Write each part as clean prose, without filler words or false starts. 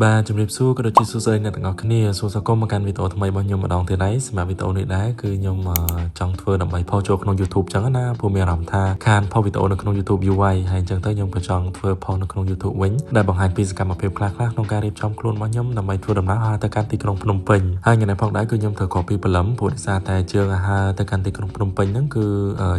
បាទជំរាបសួរក៏ដូចជាសួស្តីអ្នកទាំងអស់គ្នាសួស្តីមកកាន់វីដេអូថ្មីរបស់ខ្ញុំម្ដងទៀតហើយសម្រាប់វីដេអូនេះដែរគឺខ្ញុំចង់ធ្វើដើម្បីផុសចូលក្នុង YouTube ចឹងណាព្រោះមានអារម្មណ៍ថាខានផុសវីដេអូនៅក្នុង YouTube យូរហើយហើយអញ្ចឹងទៅខ្ញុំក៏ចង់ធ្វើផុសនៅក្នុង YouTube វិញដែលបង្ហាញពីសកម្មភាពខ្លះៗក្នុងការរៀបចំខ្លួនរបស់ខ្ញុំដើម្បីធ្វើដំណើរទៅកាន់ទីក្រុងភ្នំពេញហើយថ្ងៃនេះផងដែរគឺខ្ញុំត្រូវគ្រប់ពីព្រលឹមព្រោះដោយសារតែជើងអាហារទៅកាន់ទីក្រុងភ្នំពេញហ្នឹងគឺជ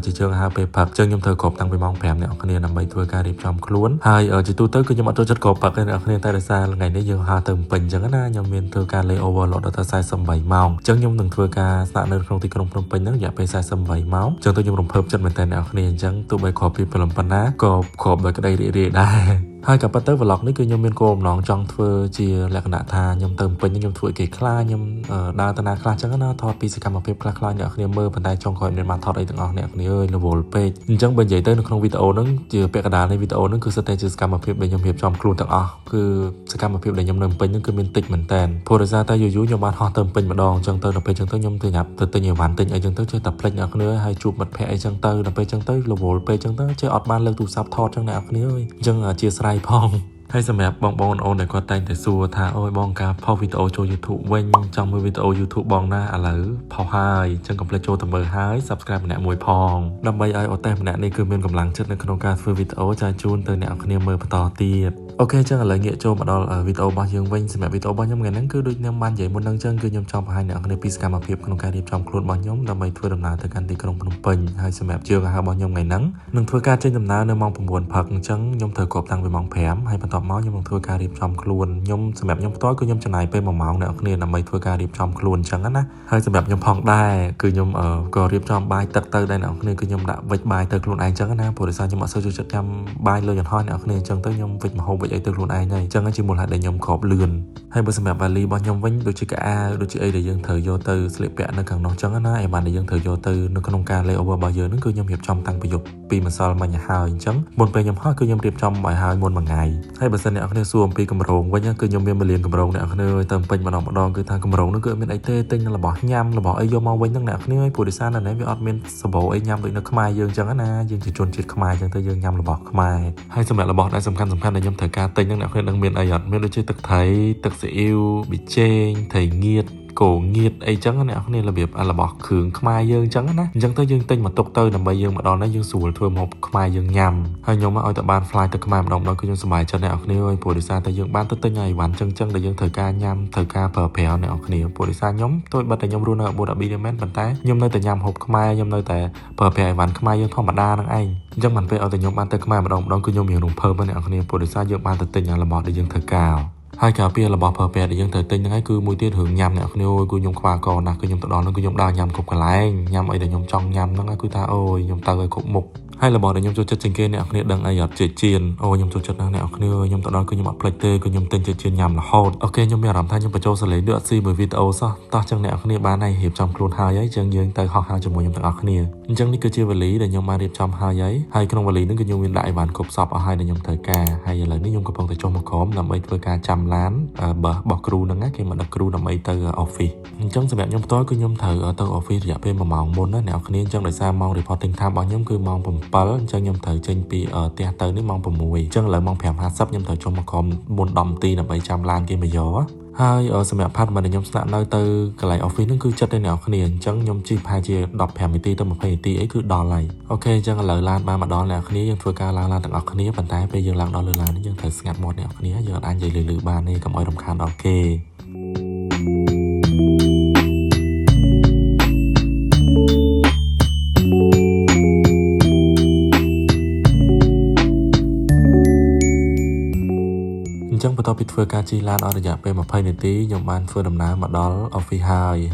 ាជើងអាហារពេលព្រឹកអញ្ចឹងខ្ញុំត្រូវគ្រប់តាំងពីម៉ោង 5 អ្នកនរគ្នាដើម្បីធ្វើការរៀបចំខ្លួនហើយជាទូទៅគឺខ្ញុំអត់ចូលចិត្តគ្រប់ព្រឹកទេអ្នកនរគ្នាតែដោយសារថ្ងៃនេះយើងហាទៅពេញអញ្ចឹងណាខ្ញុំមានធ្វើការ layover រហូតដល់48ម៉ោងអញ្ចឹងខ្ញុំនឹងធ្វើការស្នាក់នៅក្នុងទីក្រុងភ្នំពេញហ្នឹងរយៈពេល48ម៉ោងអញ្ចឹងទៅខ្ញុំរំភើបចិត្តមែនតើអ្នកនរគ្នាអញ្ចឹងទោះបីគ្រាប់ពីព្រលឹមប៉ុណ្ណាក៏គ្រាប់ដោយក្តីរីករាយដែរហើយក៏ប៉ុន្តែ vlog នេះគឺខ្ញុំមានគោលបំណងចង់ធ្វើជាលក្ខណៈថាខ្ញុំទៅពេញខ្ញុំធ្វើឲ្យគេខ្លាចខ្ញុំដើរទៅណាខ្លះអញ្ចឹងណាថតពីសកម្មភាពខ្លះៗអ្នកគ្នាមើលប៉ុន្តែចុងក្រោយមានបានថតអីទាំងអស់អ្នកគ្នាអើយរវល់ពេកអញ្ចឹងបើនិយាយទៅនៅក្នុងវីដេអូហ្នឹងជាពាក់កណ្ដាលនៃវីដេអូហ្នឹងគឺសិតតែជាសកម្មភាពដែលខ្ញុំរៀបចំខ្លួនទាំងអស់គឺសកម្មភាពដែលខ្ញុំនៅពេញហ្នឹងគឺមានតិចមែនតើព្រោះដោយសារតែយូរខ្ញុំបានហោះទៅពេញម្ដងអញ្ចឹងទៅដល់ពេលអញ្ចឹងទៅខ្ញុំទៅញ៉ាប់ទៅទិញអីវ៉ាន់ទិញអីអញ្ចឹងទៅចេះតែភ្លេចអ្នកគ្នាហើយជួបមិត្តភ័ក្តិអីអញ្ចឹងទៅដល់ពេលអញ្ចឹងទៅរវល់ពេកអញ្ចឹងទៅចេះអត់បានលើកទូរស័ព្ទថតអញ្ចឹងអ្នកគ្នាអើយអញ្ចឹងអធិស្ឋានផងហើយសម្រាប់បងអូនដែលគាត់តែងតែសួរថាអូយបងការផុសវីដេអូចូល YouTube វិញចង់មើលវីដេអូ YouTube បងណាឥឡូវផុសហើយអញ្ចឹងកុំភ្លេចចូលទៅមើលហើយ Subscribe ម្នាក់មួយផងដើម្បីឲ្យអូតេសម្នាក់នេះគឺមានកម្លាំងចិត្តនៅក្នុងការធ្វើវីដេអូចែកជូនទៅអ្នកគ្នាមើលបន្តទៀតអូខេអញ្ចឹងឥឡូវងាកចូលមកដល់វីដេអូរបស់យើងវិញសម្រាប់វីដេអូរបស់ខ្ញុំថ្ងៃហ្នឹងគឺដូចខ្ញុំបាននិយាយមុនហ្នឹងអញ្ចឹងគឺខ្ញុំចង់បង្ហាញអ្នកគ្នាពីសកម្មភាពក្នុងការរៀបចំខ្លួនរបស់ខ្ញុំដើម្បីធ្វើដំណើរទៅកាន់ទីក្រុងភ្នំពេញហើយសម្រាប់ជើងអាហាររបស់ខ្ញុំថ្ងៃហ្នឹងនឹងធ្វើការចេញដំណើរនៅម៉ោង 9 ព្រឹកអញ្ចឹងខ្ញុំត្រូវគ្រប់តាំងពីម៉ោង 5 ហើយបន្ទាប់មកខ្ញុំនឹងធ្វើការរៀបចំខ្លួនខ្ញុំសម្រាប់ខ្ញុំផ្ទាល់គឺខ្ញុំចំណាយពេល1ម៉ោងអ្នកគ្នាដើម្បីធ្វើការរៀបចំខ្លួនអញ្ចឹងណាហើយសម្រាប់ខ្ញុំផងដែរគឺខ្ញុំក៏រៀបចំបាយទឹកទៅដែរអ្នកគ្នាគឺខ្ញុំដាក់វិចបាយទៅខ្លួនឯងអញ្ចឹងណាព្រោះដោយសារខ្ញុំអត់សូវចូលចិត្តញ៉ាំបាយលើយន្តហោះអ្នកគ្នាអញ្ចឹងទៅខ្ញុំវិចម្ហូបវិចអីទៅខ្លួនឯងហើយអញ្ចឹងជាមូលហេតុដែលខ្ញុំគ្របលឿនហើយបើសម្រាប់បាលីរបស់ខ្ញុំវិញដូចជាកៅអៅដូចជាអីដែលយើងត្រូវយកទៅស្លៀកពាក់នៅខាងនោះអញ្ចឹងណាឯបានដែលយើងត្រូវយកទៅនៅក្នុងការ layover របស់យើងហ្នឹងគឺខ្ញុំរៀបចំតាំងពីយប់ពីម្សិលមិញហើយអញ្ចឹងមុនពេលខ្ញុំហោះគឺខ្ញុំរៀបចំឲ្យហើយមុនមួយថ្ងៃហើយបើសិនអ្នកគ្នាសួរអំពីកម្រងវិញគឺខ្ញុំមាន1លានកម្រងអ្នកគ្នាទៅពេញម្ដងគឺថាកម្រងហ្នឹងគឺអត់មានអីទេទិញរបស់ញ៉ាំរបស់អីយកមកវិញហ្នឹងអ្នកគ្នាព្រោះដោយសារនៅនេះវាអត់មានសបោអីញ៉ាំដូចនៅខ្មែរយើងអញ្ចឹងណាយើងជាជនជាតិខ្មែរអញ្ចឹងទៅយើងញ៉ាំរបស់ខ្មែរហើយសម្រាប់របស់ដែលសំខាន់ដែលខ្ញុំត្រូវការទិញហ្នឹងអ្នកគ្នានឹងមានអីអត់មានដូចជាទឹកត្រីទឹកស៊ីអ៊ីវប៊ីចេងត្រីងៀតគោងៀតអីចឹងអ្នកគ្នារបៀបរបស់គ្រឿងខ្មែរយើងចឹងណាអញ្ចឹងទៅយើងទិញមកទុកទៅដើម្បីយើងមកដល់នេះយើងស្រួលធ្វើម្ហូបខ្មែរយើងញ៉ាំហើយខ្ញុំមកឲ្យតែបាន fly ទៅខ្មែរម្ដងគឺខ្ញុំសប្បាយចិត្តអ្នកគ្នាអើយព្រោះដោយសារតែយើងបានទៅទិញឲ្យវ៉ាន់ចឹងដែលយើងត្រូវការញ៉ាំត្រូវការប្រើប្រាស់អ្នកគ្នាព្រោះដោយសារខ្ញុំទោះបីតែខ្ញុំរស់នៅអាប៊ូដាប៊ីដែរមែនប៉ុន្តែខ្ញុំនៅតែញ៉ាំម្ហូបខ្មែរខ្ញុំនៅតែប្រើប្រាស់ឲ្យវ៉ាន់ខ្មែរយើងធម្មតាហ្នឹងឯងអញ្ចឹងមិនពេលឲ្យតែខ្ញុំបានទៅខ្មែរម្ដងគឺខ្ញុំមានរំភើបអ្នកគ្នាព្រោះដោយសារយើងបានទៅទិញរបស់ដែលយើងត្រូវការហើយក្រៅពីរបស់ប្រើប្រាស់ដែលយើងត្រូវទិញហ្នឹងហើយគឺមួយទៀតរឿងញ៉ាំអ្នកគ្នាគឺខ្ញុំខ្វល់កណាស់គឺខ្ញុំទៅដល់នោះគឺខ្ញុំដើរញ៉ាំគ្រប់កន្លែងញ៉ាំអីដែលខ្ញុំចង់ញ៉ាំហ្នឹងគឺថាអូយខ្ញុំទៅឲ្យគ្រប់មុខហើយរបស់ដែលខ្ញុំចូលចិត្តជាងគេអ្នកគ្នាដឹងអីអត់ចេកចៀនអូខ្ញុំចូលចិត្តណាស់អ្នកគ្នាខ្ញុំទៅដល់គឺខ្ញុំអត់ភ្លេចទេគឺខ្ញុំទិញចេកចៀនញ៉ាំរហូតអូខេខ្ញុំមានអារម្មណ៍ថាខ្ញុំបញ្ចូលសលេងដូចអត់ស៊ីមួយវីដេអូសោះតោះចឹងអ្នកគ្នាបានហើយរៀបចំខ្លួនហើយចឹងយើងទៅហោះហើរជាមួយខ្ញុំទាំងអស់គ្នាអញ្ចឹងនេះគឺជាវេលាដែលខ្ញុំបានរៀបចំហើយក្នុងវេលានេះគឺខ្ញុំមានដាក់អីវ៉ាន់គ្រប់សពអស់ហើយដែលខ្ញុំត្រូវការហើយឥឡូវនេះខ្ញុំកំពុងតែចុះមកក្រោមដើម្បីធ្វើការចាំឡានបសរបស់គ្រូហ្នឹងគេមកដឹកគ្រូដើម្បីទៅ office អញ្ចឹងសម្រាប់ខ្ញុំផ្ទាល់គឺខ្ញុំត្រូវទៅ office រយៈពេល1ម៉ោងមុនណាអ្នកគ្នាអញ្ចឹងដោយសារម៉ោង reporting time របស់ខ្ញុំគឺម៉ោង 7អញ្ចឹងខ្ញុំត្រូវចេញពីផ្ទះទៅនេះម៉ោង 6អញ្ចឹងឥឡូវម៉ោង 5:50 ខ្ញុំត្រូវចុះមកក្រោមមុន10នាទីដើម្បីចាំឡានគេមកយកហើយសម្រាប់ផាត់មកខ្ញុំស្នាក់នៅទៅកន្លែង office ហ្នឹងគឺចិត្តទេអ្នកគ្នាអញ្ចឹងខ្ញុំជិះប្រហែលជា15នាទីទៅ20នាទីអីគឺដល់ហើយអូខេអញ្ចឹងឥឡូវឡានបានមកដល់អ្នកគ្នាយើងធ្វើការឡើងឡានទាំងអស់គ្នាប៉ុន្តែពេលយើងឡើងដល់លើឡាននេះយើងត្រូវស្ងាត់មាត់អ្នកគ្នាយើងអាចនិយាយលឺបានទេកុំឲ្យរំខានដល់គេបន្ទាប់ពីធ្វើការជិះឡានអស់រយៈពេល20នាទីខ្ញុំបានធ្វើដំណើរមកដល់ office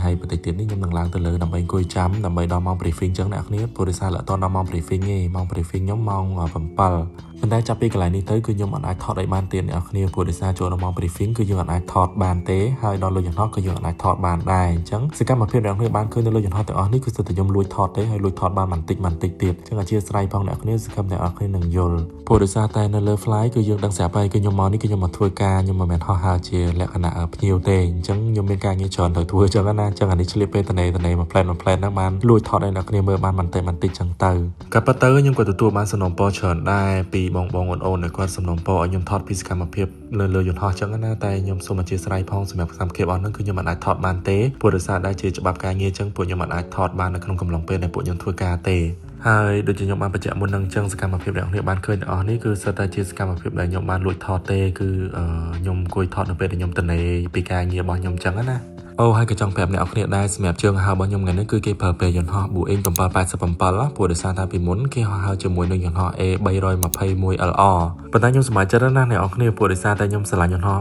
ហើយបន្តិចទៀតនេះខ្ញុំនឹងឡើងទៅលើដើម្បីអង្គុយចាំដើម្បីដល់ម៉ោង briefing ចឹងអ្នកគ្នាព្រោះដោយសារអត់ដល់ម៉ោង briefing ទេម៉ោង briefing ខ្ញុំម៉ោង 7ប៉ុន្តែចាប់ពីកន្លែងនេះទៅគឺខ្ញុំអត់អាចថតឲ្យបានទៀតអ្នកគ្នាព្រោះដោយសារចូលដល់ម៉ោង briefing គឺយើងអត់អាចថតបានទេហើយដល់លើយន្តហោះគឺយើងអត់អាចថតបានដែរអញ្ចឹងសកម្មភាពអ្នកគ្នាបានឃើញនៅលើយន្តហោះទាំងអស់នេះគឺសិតតែខ្ញុំលួចថតទេហើយលួចថតបានបន្តិចទៀតអញ្ចឹងអធិស្ឋានផងអ្នកគ្នាសកម្មអ្នកគ្នានឹងយល់ព្រោះដោយសារតែនៅលើ fly គឺយើងដឹងស្រាប់ហើយគឺខ្ញុំមកនេះគឺខ្ញុំមកធ្វើការខ្ញុំមិនមែនហោះហើរជាលក្ខណៈភ្ញៀវទេអញ្ចឹងខ្ញុំមានការងារច្រើនត្រូវធ្វើអញ្ចឹងណាអញ្ចឹងអានេះឆ្លៀតពេលតនេមួយផ្លែតហ្នឹងបានលួចថតឲ្យអ្នកគ្នាមើលបានបន្តិចចឹងទៅក៏ប៉ុន្តែខ្ញុំក៏ទទួលបានសំណូមពរច្រើនដែរពី បងអូនៗគាត់សំណូមពរឲ្យខ្ញុំថតពីសកម្មភាពលើយន្តហោះចឹងណាតែខ្ញុំសូមអធិស្ឋានផងសម្រាប់សកម្មភាពអស់ហ្នឹងគឺខ្ញុំមិនអាចថតបានទេព្រោះដោយសារតែជាច្បាប់ការងារចឹងពួកខ្ញុំមិនអាចថតបាននៅក្នុងកំឡុងពេលដែលពួកខ្ញុំធ្វើការទេហើយដូចជាខ្ញុំបានបញ្ជាក់មុននឹងចឹងសកម្មភាពដែលអ្នកគ្នាបានឃើញទាំងអស់នេះគឺសិតតែជាសកម្មភាពដែលខ្ញុំបានលួចថតទេគឺខ្ញុំអង្គុយថតនៅពេលដែលខ្ញុំទៅនេពីការងាររបស់ខ្ញុំចឹងណាអូហើយក៏ចង់ប្រាប់អ្នកគ្នាដែរសម្រាប់ជើងហៅរបស់ខ្ញុំថ្ងៃនេះគឺគេប្រើពេលយន្តហោះ Boeing 787ព្រោះដោយសារតែពីមុនគេហៅជាមួយនឹងយន្តហោះ A321LR ប៉ុន្តែខ្ញុំសប្បាយចិត្តណាស់អ្នកគ្នាព្រោះដោយសារតែខ្ញុំស្រឡាញ់យន្តហោះ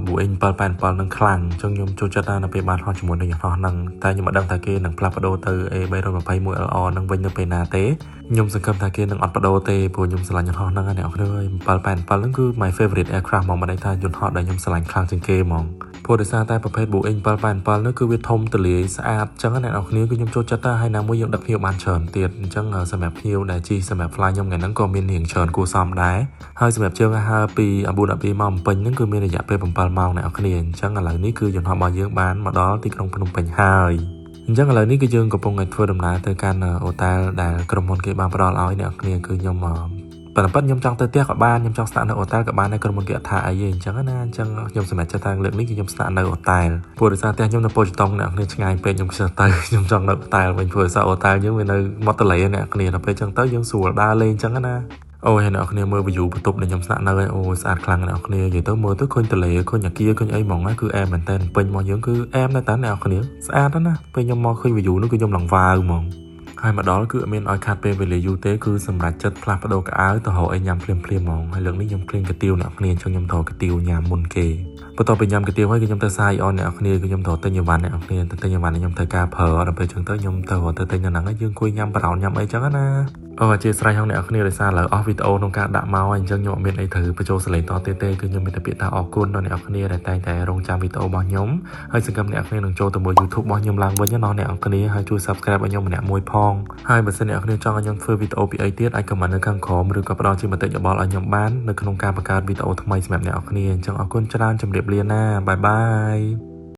Boeing 787នឹងខ្លាំងអញ្ចឹងខ្ញុំចូលចិត្តនៅពេលបានហោះជាមួយនឹងយន្តហោះហ្នឹងតែខ្ញុំមិនដឹងថាគេនឹងផ្លាស់ប្ដូរទៅ A321LR នឹងវិញនៅពេលណាទេខ្ញុំសង្ឃឹមថាគេនឹងអត់ប្ដូរទេព្រោះខ្ញុំស្រឡាញ់យន្តហោះហ្នឹងអ្នកគ្នា787ហ្នឹងគឺ my favorite aircraft ហ្មងមិនន័យថាយន្តហោះដែលខ្ញុំស្រឡាញ់ខ្លាំងជាងគេហ្មងព្រោះដោយសារតែប្រភេទ Boeing 787នោះគឺវាធំទូលាយស្អាតអញ្ចឹងអ្នកនរគ្នាគឺខ្ញុំចូលចិត្តទៅហើយណាមួយយើងដឹកភ្ញៀវបានច្រើនទៀតអញ្ចឹងសម្រាប់ភ្ញៀវដែលជិះសម្រាប់ fly ខ្ញុំថ្ងៃហ្នឹងក៏មានរៀងច្រើនគួរសមដែរហើយសម្រាប់ជើងហើរពីអាប៊ូដាប៊ីមកភ្នំពេញហ្នឹងគឺមានរយៈពេល7ម៉ោងអ្នកនរគ្នាអញ្ចឹងឥឡូវនេះគឺយន្តហោះរបស់យើងបានមកដល់ទីក្រុងភ្នំពេញហើយអញ្ចឹងឥឡូវនេះគឺយើងកំពុងតែធ្វើដំណើរទៅកាន់អូតែលដែលក្រុមហ៊ុនគេបានផ្ដល់ឲ្យអ្នកនរគ្នាគឺខ្ញុំប៉ុន្តែខ្ញុំចង់ទៅផ្ទះក៏បានខ្ញុំចង់ស្នាក់នៅអូតែលក៏បានដែរក្រុមហ៊ុនគេអត់ថាអីទេអញ្ចឹងណាអញ្ចឹងខ្ញុំសម្រេចចិត្តថាលើកនេះគឺខ្ញុំស្នាក់នៅអូតែលព្រោះដោយសារផ្ទះខ្ញុំនៅប៉ូជីតុងអ្នកគ្នាឆ្ងាយពេកខ្ញុំខ្ជិលទៅខ្ញុំចង់នៅអូតែលវិញព្រោះដោយសារអូតែលយើងវានៅមាត់ទន្លេអ្នកគ្នាដល់ពេលអញ្ចឹងទៅយើងស្រួលដើរលេងអញ្ចឹងណាអូយអ្នកគ្នាមើល view បន្ទប់ដែលខ្ញុំស្នាក់នៅហើយអូយស្អាតខ្លាំងអ្នកគ្នានិយាយទៅមើលទៅឃើញទន្លេឃើញអាគារឃើញអីហ្មងគឺអែមមែនតើពេញមកយើងគឺអែមដែរតើអ្នកគ្នាស្អាតណាស់ពេលខ្ញុំមកឃើញ view នោះគឺខ្ញុំឡើងវ៉ាវហ្មងហើយមកដល់គឺអត់មានឲ្យខាត់ពេលវេលាយូរទេគឺសម្រាប់ចិត្តផ្លាស់ប្ដូរកៅអៅទៅរកអីញ៉ាំភ្លាមហ្មងហើយលើកនេះខ្ញុំឃ្លានកាទៀវអ្នកគ្នាអញ្ចឹងខ្ញុំត្រូវកាទៀវញ៉ាំមុនគេបន្ទាប់ពីញ៉ាំកាទៀវហើយគឺខ្ញុំទៅសាយអនអ្នកគ្នាគឺខ្ញុំត្រូវទិញអីវ៉ាន់អ្នកគ្នាទៅទិញអីវ៉ាន់ខ្ញុំត្រូវការប្រើដល់ពេលអញ្ចឹងទៅខ្ញុំទៅទិញនៅហ្នឹងហើយយើងអង្គុយញ៉ាំបរោនញ៉ាំអីចឹងណាអូអធិស្ឋានផងអ្នកគ្នាដោយសារឥឡូវអស់វីដេអូក្នុងការដាក់មកហើយអញ្ចឹងខ្ញុំអត់មានអីត្រូវបញ្ចូលសលេងតទៀតទេគឺខ្ញុំមានតែពាក្យថាអរគុណដល់អ្នកគ្នាដែលតែងតែរងចាំវីដេអូរបស់ខ្ញុំហើយសង្ឃឹមអ្នកគ្នានឹងចូលទៅមើល YouTube របស់ខ្ញុំឡើងវិញណាអ្នកគ្នាហើយជួយ Subscribe ឲ្យខ្ញុំម្នាក់មួយផងហើយបើសិនអ្នកគ្នាចង់ឲ្យខ្ញុំធ្វើវីដេអូពីអីទៀតអាច comment នៅខាងក្រោមឬក៏ផ្ដល់ជាមតិយោបល់ឲ្យខ្ញុំបាននៅក្នុងការបង្កើតវីដេអូថ្មីសម្រាប់អ្នកគ្នាអញ្ចឹងអរគុណច្រើនជម្រាបលាណាបាយបាយ